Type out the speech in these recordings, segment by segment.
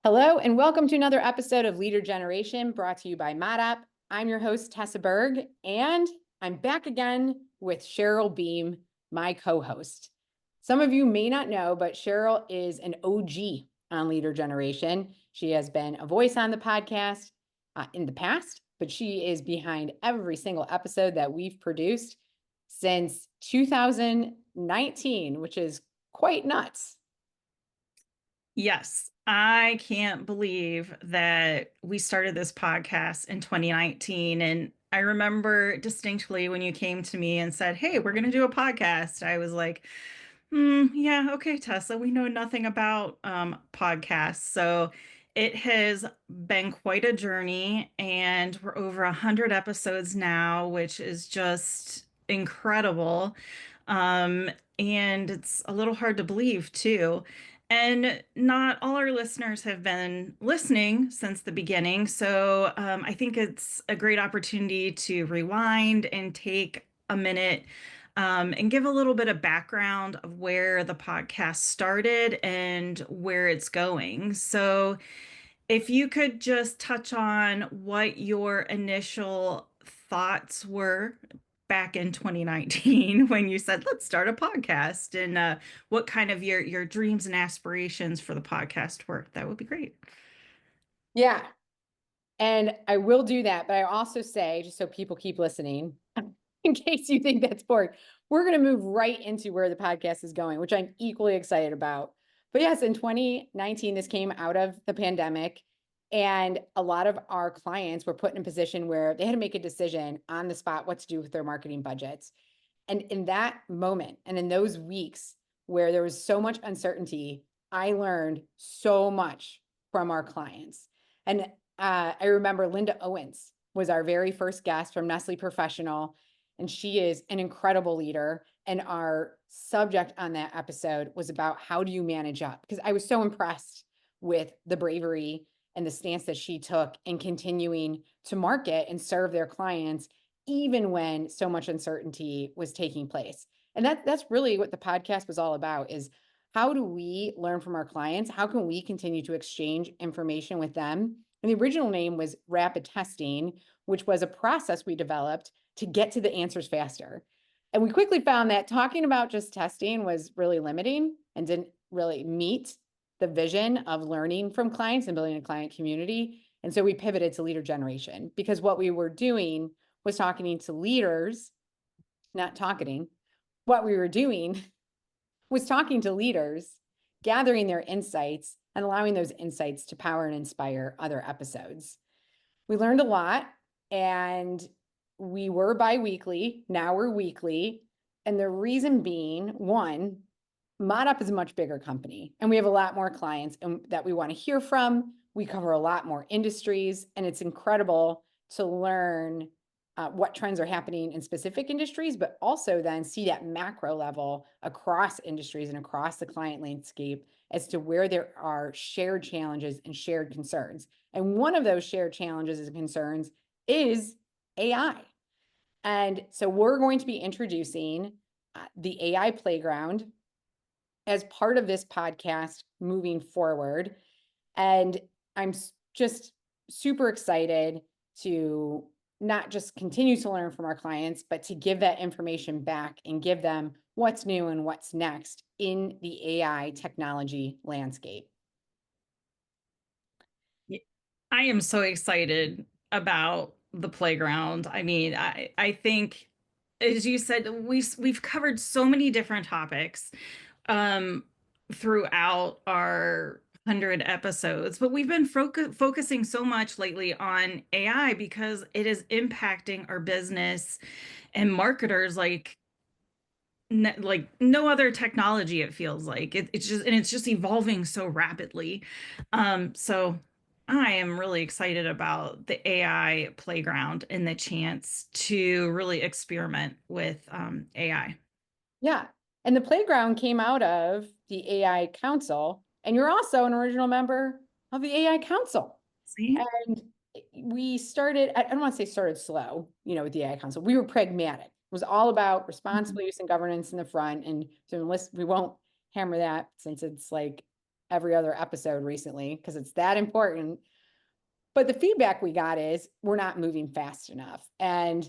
Hello, and welcome to another episode of Leader Generation brought to you by ModUp. I'm your host, Tessa Burg, and I'm back again with Cheryl Boehm, my co-host. Some of you may not know, but Cheryl is an OG on Leader Generation. She has been a voice on the podcast in the past, but she is behind every single episode that we've produced since 2019, which is quite nuts. Yes, I can't believe that we started this podcast in 2019. And I remember distinctly when you came to me and said, "Hey, we're going to do a podcast." I was like, yeah, okay, Tessa, we know nothing about podcasts. So it has been quite a journey, and we're over 100 episodes now, which is just incredible. Um, and it's a little hard to believe too. And not all our listeners have been listening since the beginning. So I think it's a great opportunity to rewind and take a minute and give a little bit of background of where the podcast started and where it's going. So, if you could just touch on what your initial thoughts were back in 2019 when you said, let's start a podcast, and what kind of your dreams and aspirations for the podcast were, that would be great. Yeah, and I will do that, but I also say, just so people keep listening, in case you think that's boring, we're going to move right into where the podcast is going, which I'm equally excited about. But yes, in 2019, this came out of the pandemic, and a lot of our clients were put in a position where they had to make a decision on the spot what to do with their marketing budgets. And in that moment, and in those weeks where there was so much uncertainty, I learned so much from our clients. And I remember Linda Owens was our very first guest from Nestle Professional, and she is an incredible leader. And our subject on that episode was about how do you manage up? Because I was so impressed with the bravery and the stance that she took in continuing to market and serve their clients, even when so much uncertainty was taking place. And that's really what the podcast was all about, is how do we learn from our clients? How can we continue to exchange information with them? And the original name was rapid testing, which was a process we developed to get to the answers faster. And we quickly found that talking about just testing was really limiting and didn't really meet the vision of learning from clients and building a client community. And so we pivoted to leader generation, because what we were doing was talking to leaders, not talking. What we were doing was talking to leaders, gathering their insights, and allowing those insights to power and inspire other episodes. We learned a lot, and we were biweekly. Now we're weekly. And the reason being, one, ModUp is a much bigger company, and we have a lot more clients that we want to hear from. We cover a lot more industries, and it's incredible to learn what trends are happening in specific industries, but also then see that macro level across industries and across the client landscape as to where there are shared challenges and shared concerns. And one of those shared challenges and concerns is AI. And so we're going to be introducing the AI playground as part of this podcast moving forward. And I'm just super excited to not just continue to learn from our clients, but to give that information back and give them what's new and what's next in the AI technology landscape. I am so excited about the playground. I mean, I think, as you said, we've covered so many different topics um, throughout our 100 episodes, but we've been focusing so much lately on AI because it is impacting our business and marketers like no other technology. It feels like it's just evolving so rapidly. So I am really excited about the AI playground and the chance to really experiment with AI. Yeah. And the playground came out of the AI Council, and you're also an original member of the AI Council. See? And we started, I don't want to say started slow, with the AI Council. We were pragmatic. It was all about responsible use and governance in the front. And so we won't hammer that, since it's like every other episode recently because it's that important. But the feedback we got is we're not moving fast enough. And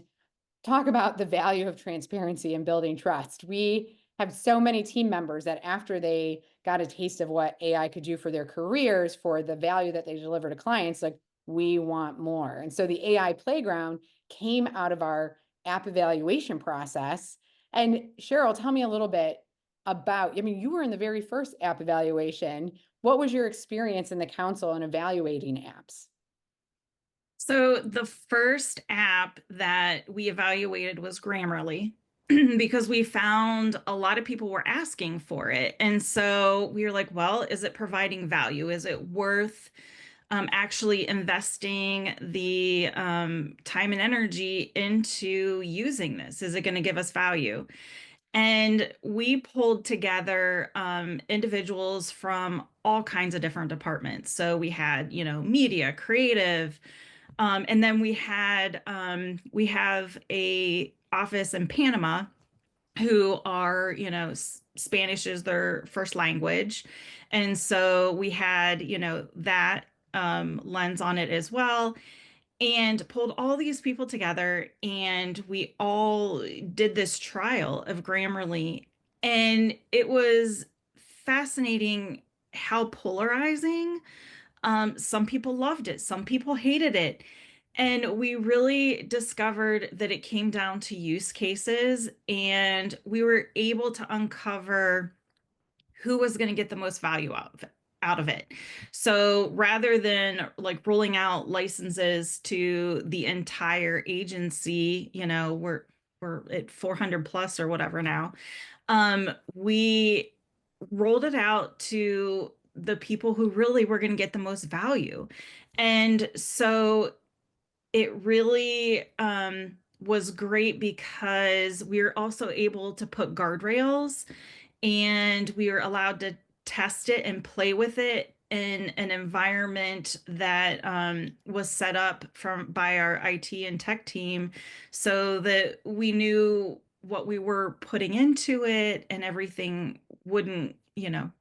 talk about the value of transparency and building trust. We have so many team members that after they got a taste of what AI could do for their careers, for the value that they deliver to clients, like we want more. And so the AI playground came out of our app evaluation process. And Cheryl, tell me a little bit about, I mean, you were in the very first app evaluation. What was your experience in the council in evaluating apps? So the first app that we evaluated was Grammarly because we found a lot of people were asking for it. And so we were like, well, is it providing value? Is it worth actually investing the time and energy into using this? Is it going to give us value? And we pulled together individuals from all kinds of different departments. So we had, media, creative, and then we have a office in Panama who are, Spanish is their first language. And so we had, that lens on it as well, and pulled all these people together, and we all did this trial of Grammarly. And it was fascinating how polarizing. Some people loved it, some people hated it. And we really discovered that it came down to use cases, and we were able to uncover who was going to get the most value out of it. So rather than like rolling out licenses to the entire agency, we're at 400 plus or whatever now. We rolled it out to the people who really were going to get the most value. And so it really was great because we were also able to put guardrails, and we were allowed to test it and play with it in an environment that was set up by our IT and tech team, so that we knew what we were putting into it and everything wouldn't,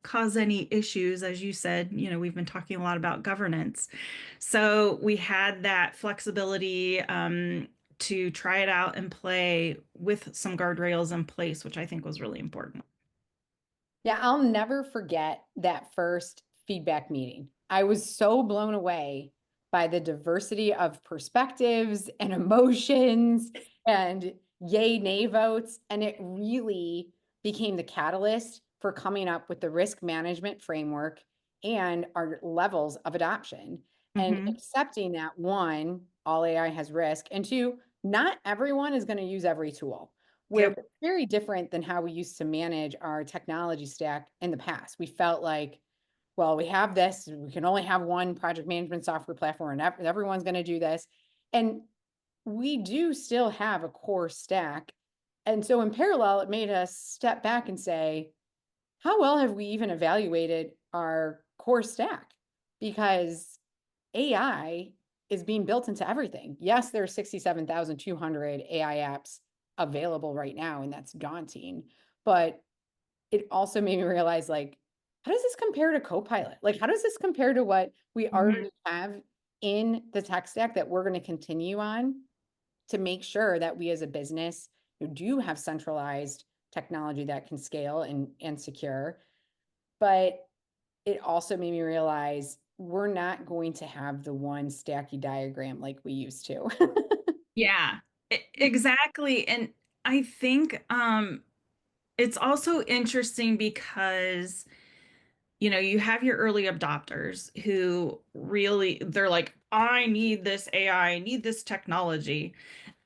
cause any issues. As you said, we've been talking a lot about governance. So we had that flexibility to try it out and play with some guardrails in place, which I think was really important. Yeah, I'll never forget that first feedback meeting. I was so blown away by the diversity of perspectives and emotions and yay, nay votes. And it really became the catalyst for coming up with the risk management framework and our levels of adoption and Hmm. accepting that one, all AI has risk, and two, not everyone is going to use every tool. We're Yep. very different than how we used to manage our technology stack in the past. We felt like, well, we have this, we can only have one project management software platform, and everyone's going to do this. And we do still have a core stack. And so in parallel, it made us step back and say, how well have we even evaluated our core stack? Because AI is being built into everything. Yes, there are 67,200 AI apps available right now, and that's daunting. But it also made me realize, like, how does this compare to Copilot? Like, how does this compare to what we Hmm. already have in the tech stack that we're going to continue on to make sure that we as a business do have centralized technology that can scale and secure? But it also made me realize we're not going to have the one stacky diagram like we used to. Yeah, exactly. And I think it's also interesting because, you have your early adopters who really, they're like, I need this AI, I need this technology.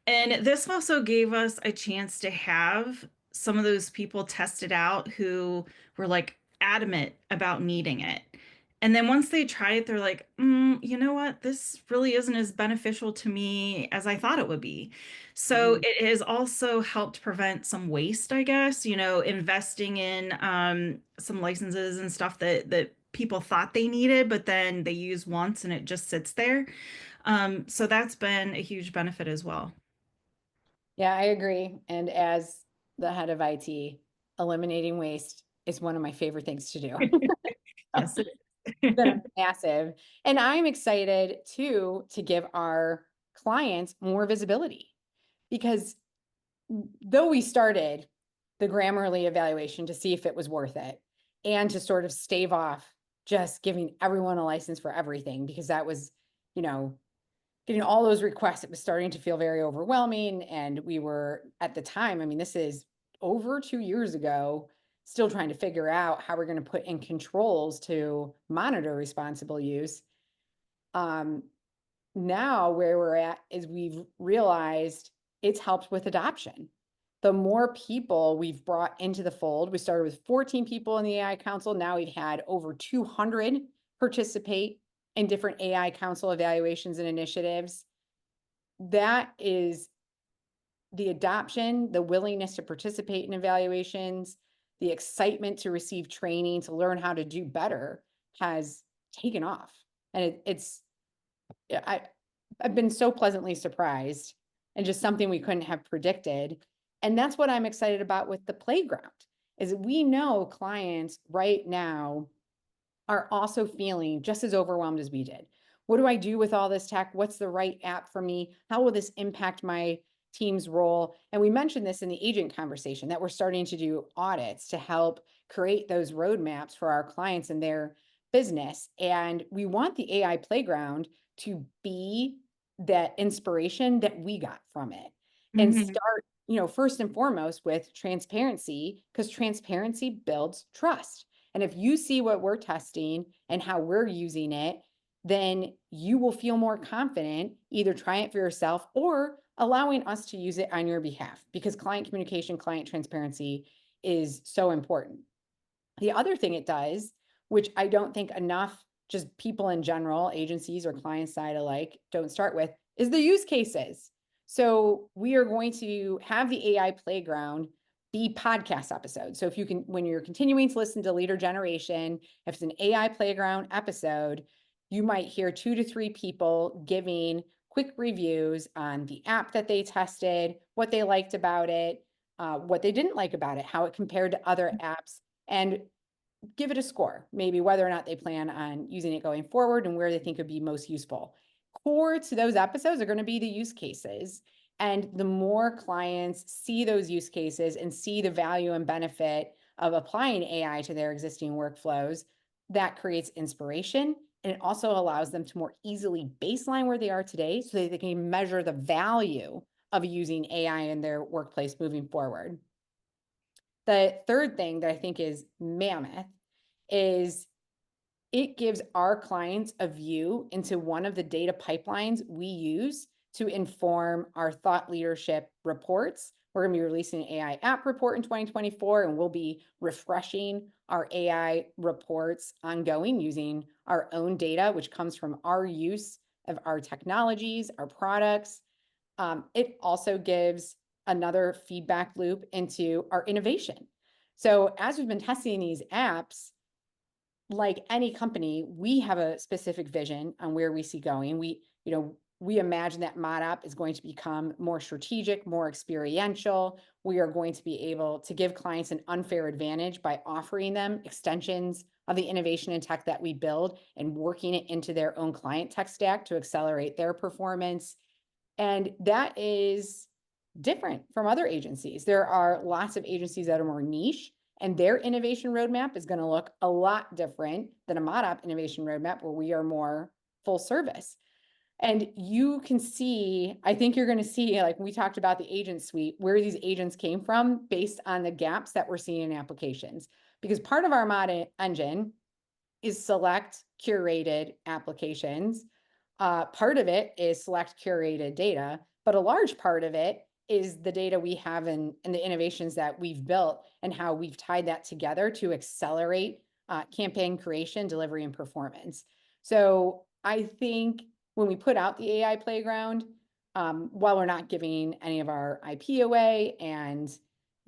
And this also gave us a chance to have some of those people tested out who were like adamant about needing it. And then once they try it, they're like, you know what? This really isn't as beneficial to me as I thought it would be. So Mhm. it has also helped prevent some waste, I guess, investing in some licenses and stuff that people thought they needed, but then they use once and it just sits there. So that's been a huge benefit as well. Yeah, I agree. And as the head of IT, eliminating waste is one of my favorite things to do. Yes, it It's been is. massive. And I'm excited too to give our clients more visibility because though we started the Grammarly evaluation to see if it was worth it and to sort of stave off just giving everyone a license for everything because that was, you know, getting all those requests, it was starting to feel very overwhelming. And we were at the time, I mean, this is over 2 years ago, still trying to figure out how we're going to put in controls to monitor responsible use. Um, Now where we're at is we've realized it's helped with adoption. The more people we've brought into the fold, we started with 14 people in the AI Council. Now we've had over 200 participate in different AI Council evaluations and initiatives. That is the adoption, the willingness to participate in evaluations, the excitement to receive training, to learn how to do better has taken off. And it's, I, I've been so pleasantly surprised and just something we couldn't have predicted. And that's what I'm excited about with the playground is we know clients right now are also feeling just as overwhelmed as we did. What do I do with all this tech? What's the right app for me? How will this impact my team's role? And we mentioned this in the agent conversation that we're starting to do audits to help create those roadmaps for our clients and their business. And we want the AI playground to be that inspiration that we got from it and Mhm. start, first and foremost with transparency, because transparency builds trust. And if you see what we're testing and how we're using it, then you will feel more confident either trying it for yourself or allowing us to use it on your behalf because client communication, client transparency is so important. The other thing it does, which I don't think enough just people in general, agencies or client side alike, don't start with, is the use cases. So we are going to have the AI playground be podcast episodes. So if you can, when you're continuing to listen to Leader Generation, if it's an AI playground episode, you might hear 2 to 3 people giving quick reviews on the app that they tested, what they liked about it, what they didn't like about it, how it compared to other apps, and give it a score, maybe whether or not they plan on using it going forward and where they think would be most useful. Core to those episodes are going to be the use cases. And the more clients see those use cases and see the value and benefit of applying AI to their existing workflows, that creates inspiration. And it also allows them to more easily baseline where they are today so that they can measure the value of using AI in their workplace moving forward. The third thing that I think is mammoth is it gives our clients a view into one of the data pipelines we use to inform our thought leadership reports. We're going to be releasing an AI app report in 2024, and we'll be refreshing our AI reports ongoing using our own data, which comes from our use of our technologies, our products. It also gives another feedback loop into our innovation. So as we've been testing these apps, like any company, we have a specific vision on where we see going. We imagine that ModApp is going to become more strategic, more experiential. We are going to be able to give clients an unfair advantage by offering them extensions of the innovation and tech that we build and working it into their own client tech stack to accelerate their performance. And that is different from other agencies. There are lots of agencies that are more niche, and their innovation roadmap is going to look a lot different than a ModApp innovation roadmap where we are more full service. And you can see, I think you're going to see, like we talked about the agent suite, where these agents came from based on the gaps that we're seeing in applications. Because part of our mod engine is select curated applications. Part of it is select curated data, but a large part of it is the data we have and the innovations that we've built and how we've tied that together to accelerate campaign creation, delivery, and performance. So I think when we put out the AI playground, while we're not giving any of our IP away and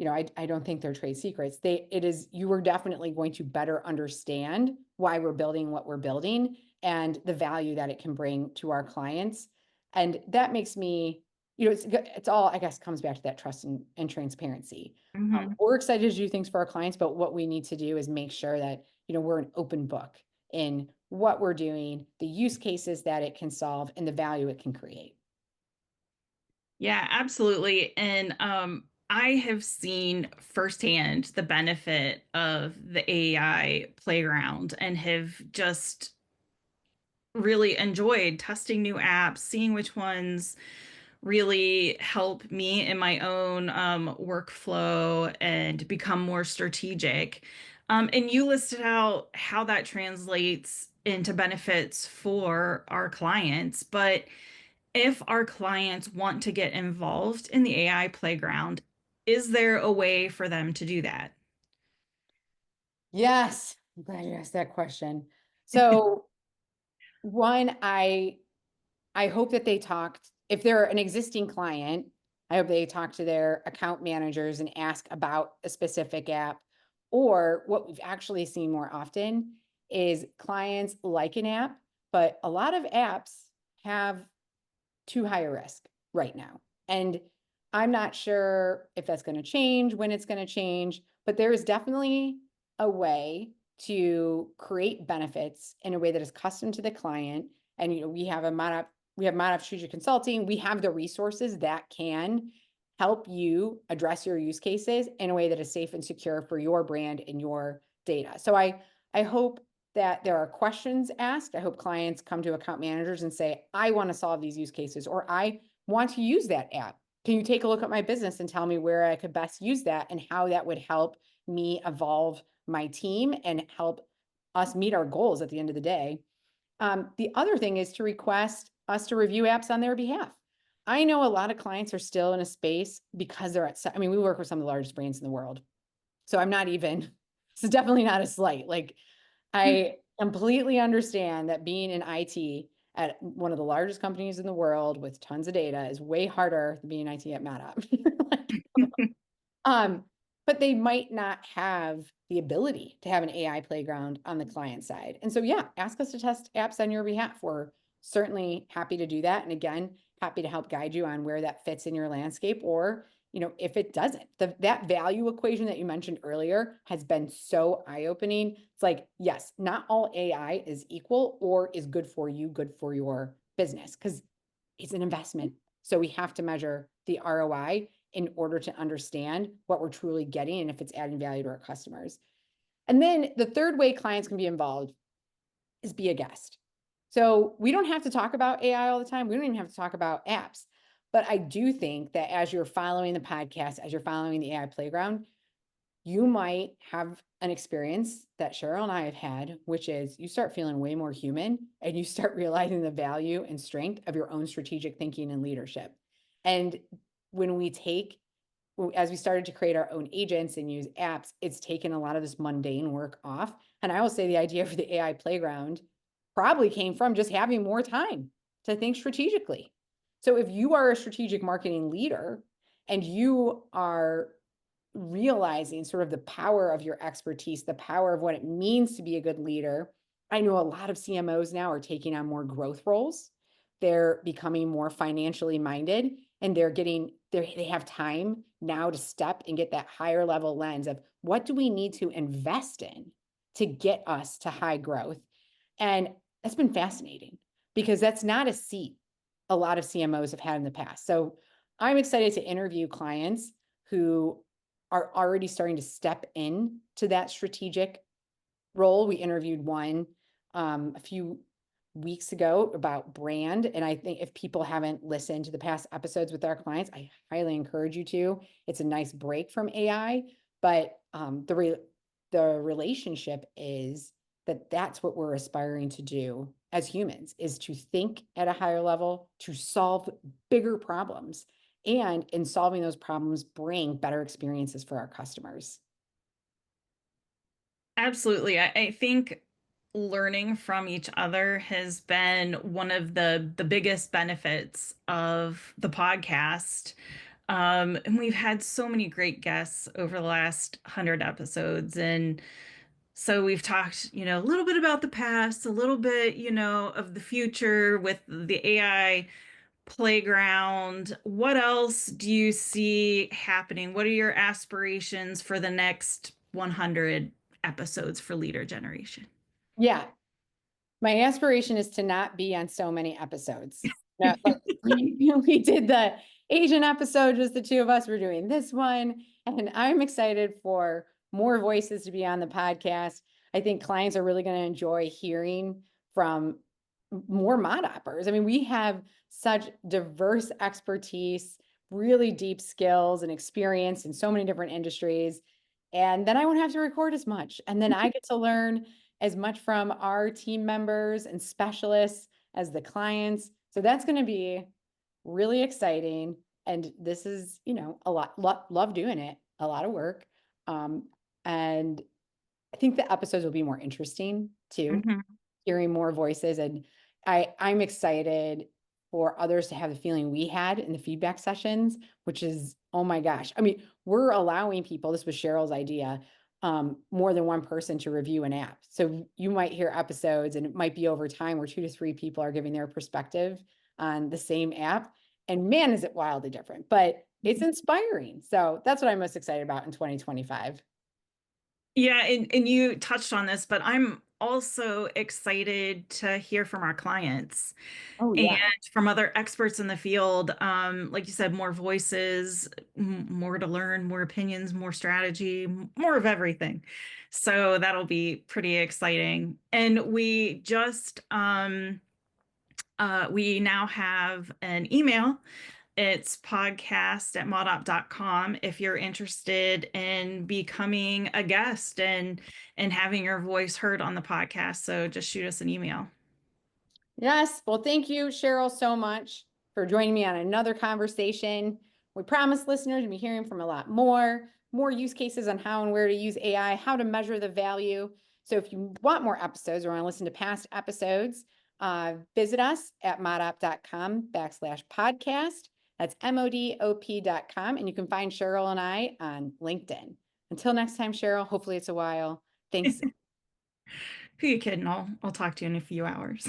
I don't think they're trade secrets. You are definitely going to better understand why we're building what we're building and the value that it can bring to our clients. And that makes me, it's all, I guess, comes back to that trust and transparency. Mhm. We're excited to do things for our clients, but what we need to do is make sure that we're an open book in what we're doing, the use cases that it can solve, and the value it can create. Yeah, absolutely. And I have seen firsthand the benefit of the AI playground and have just really enjoyed testing new apps, seeing which ones really help me in my own workflow and become more strategic. And you listed out how that translates into benefits for our clients. But if our clients want to get involved in the AI playground, is there a way for them to do that? Yes, I'm glad you asked that question. So, one, I hope that they talked, if they're an existing client, I hope they talk to their account managers and ask about a specific app. Or what we've actually seen more often is clients like an app, but a lot of apps have too high a risk right now. And I'm not sure if that's going to change, when it's going to change, but there is definitely a way to create benefits in a way that is custom to the client. And we have Mod Strategic Consulting. We have the resources that can help you address your use cases in a way that is safe and secure for your brand and your data. So I hope that there are questions asked. I hope clients come to account managers and say, I want to solve these use cases, or I want to use that app. Can you take a look at my business and tell me where I could best use that and how that would help me evolve my team and help us meet our goals at the end of the day? The other thing is to request us to review apps on their behalf. I know a lot of clients are still in a space because they're I mean, we work with some of the largest brands in the world. So I'm not even, this is definitely not a slight. Like, I completely understand that being in IT at one of the largest companies in the world with tons of data is way harder than being IT at Meta. Um, but they might not have the ability to have an AI playground on the client side. And so, yeah, ask us to test apps on your behalf. We're certainly happy to do that. And again, happy to help guide you on where that fits in your landscape, or if it doesn't. That value equation that you mentioned earlier has been so eye-opening. It's like, yes, not all AI is equal or is good for you, good for your business, because it's an investment. So we have to measure the ROI in order to understand what we're truly getting and if it's adding value to our customers. And then the third way clients can be involved is be a guest. So we don't have to talk about AI all the time. We don't even have to talk about apps. But I do think that as you're following the podcast, as you're following the AI playground, you might have an experience that Cheryl and I have had, which is you start feeling way more human and you start realizing the value and strength of your own strategic thinking and leadership. And when we take, as we started to create our own agents and use apps, it's taken a lot of this mundane work off. And I will say the idea for the AI playground probably came from just having more time to think strategically. So if you are a strategic marketing leader and you are realizing sort of the power of your expertise, the power of what it means to be a good leader. I know a lot of CMOs now are taking on more growth roles. They're becoming more financially minded, and they have time now to step and get that higher level lens of what do we need to invest in to get us to high growth. And that's been fascinating because that's not a seat a lot of CMOs have had in the past. So I'm excited to interview clients who are already starting to step in to that strategic role. We interviewed one a few weeks ago about brand. And I think if people haven't listened to the past episodes with our clients, I highly encourage you to. It's a nice break from AI, but the relationship is that that's what we're aspiring to do as humans, is to think at a higher level, to solve bigger problems, and in solving those problems, bring better experiences for our customers. Absolutely. I think learning from each other has been one of the biggest benefits of the podcast. And we've had so many great guests over the last 100 episodes. And so we've talked, a little bit about the past, a little bit, of the future with the AI playground. What else do you see happening? What are your aspirations for the next 100 episodes for leader generation. Yeah. My aspiration is to not be on so many episodes. No, like we did the Asian episode, just the two of us. We're doing this one, and I'm excited for more voices to be on the podcast. I think clients are really going to enjoy hearing from more mod oppers. I mean, we have such diverse expertise, really deep skills and experience in so many different industries. And then I won't have to record as much. And then I get to learn as much from our team members and specialists as the clients. So that's going to be really exciting. And this is, a lot, love doing it, a lot of work. And I think the episodes will be more interesting too, Mhm. hearing more voices. And I'm excited for others to have the feeling we had in the feedback sessions, which is, oh my gosh. I mean, we're allowing people, this was Cheryl's idea, more than one person to review an app. So you might hear episodes and it might be over time where 2 to 3 people are giving their perspective on the same app. And man, is it wildly different, but it's inspiring. So that's what I'm most excited about in 2025. Yeah, and you touched on this, but I'm also excited to hear from our clients Oh, and yeah. from other experts in the field. Like you said, more voices, more to learn, more opinions, more strategy, more of everything. So that'll be pretty exciting. And we now have an email. It's podcast@modop.com if you're interested in becoming a guest and having your voice heard on the podcast. So just shoot us an email. Yes. Well, thank you, Cheryl, so much for joining me on another conversation. We promise listeners to be hearing from a lot more use cases on how and where to use AI, how to measure the value. So if you want more episodes or want to listen to past episodes, visit us at modop.com/podcast. That's MODOP.com. And you can find Cheryl and I on LinkedIn. Until next time, Cheryl, hopefully it's a while. Thanks. Who you kidding? I'll talk to you in a few hours.